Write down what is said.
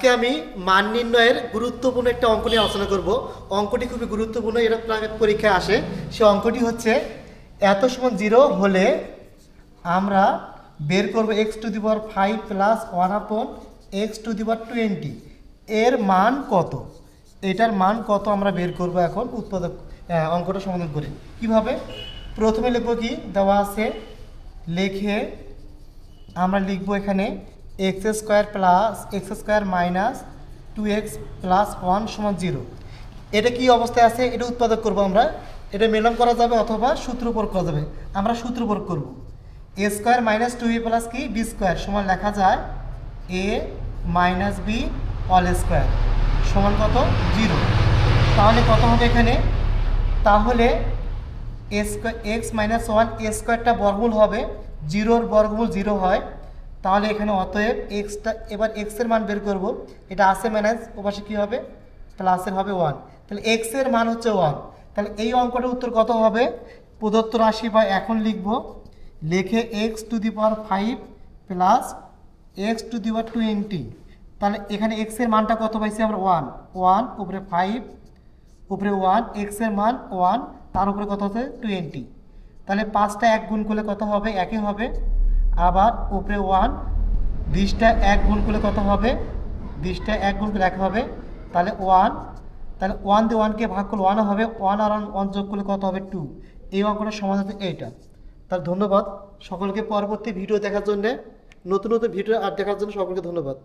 আজকে আমি মান নির্ণয়ের গুরুত্বপূর্ণ একটা অঙ্ক নিয়ে আলোচনা করব। অঙ্কটি খুবই গুরুত্বপূর্ণ, এটা প্রায় পরীক্ষায় আসে। সে অঙ্কটি হচ্ছে এত সমান 0 হলে আমরা বের করব x⁵ প্লাস 1/x⁻20 এর মান কত। এটার মান কত আমরা বের করব এখন উৎপাদক অঙ্কটা সমাধান করে। কিভাবে? প্রথমে লিখব কি দেওয়া আছে, লিখে আমরা লিখব এখানে x² plus x² minus 2x plus 1 সমান 0। এটা কি অবস্থায় আছে এটা উৎপাদক করব আমরা। এটা মিলন করা যাবে অথবা সূত্র প্রয়োগ করা যাবে। আমরা সূত্র প্রয়োগ করব। a² মাইনাস 2a প্লাস কি b² সমান লেখা যায় a minus b all square সমান কত 0। তাহলে কত হবে এখানে? তাহলে এক্স মাইনাস 1 a² বর্গমূল হবে, 0-র বর্গমূল 0 হয়। তাহলে এখানে অতএব এক্সটা, এবার এক্সের মান বের করব। এটা আছে মাইনাস, ওপাশে কী হবে প্লাসের হবে 1। তাহলে এক্সের মান হচ্ছে 1। তাহলে এই অঙ্কটার উত্তর কত হবে? প্রদত্ত রাশি বা এখন লিখব, লিখে x⁵ প্লাস x⁻20। তাহলে এখানে এক্সের মানটা কত পাইছি আমরা? 1 উপরে 5 উপরে 1, এক্সের মান 1, তার উপরে কত হচ্ছে 20। তাহলে 5টা 1 গুণ করলে কত হবে? 1 হবে। আবার উপরে 1, 20টা 1 গুণ করলে কত হবে? 20টা 1 গুণ করলে 1 হবে। তাহলে 1, তাহলে 1 দিয়ে 1কে ভাগ করলে 1 হবে, 1 আর 1 যোগ করলে কত হবে? 2। এই অঙ্কটার সমাধান হচ্ছে এইটা। তার ধন্যবাদ সকলকে পরবর্তী ভিডিও দেখার জন্যে, নতুন নতুন ভিডিও আর দেখার জন্য সকলকে ধন্যবাদ।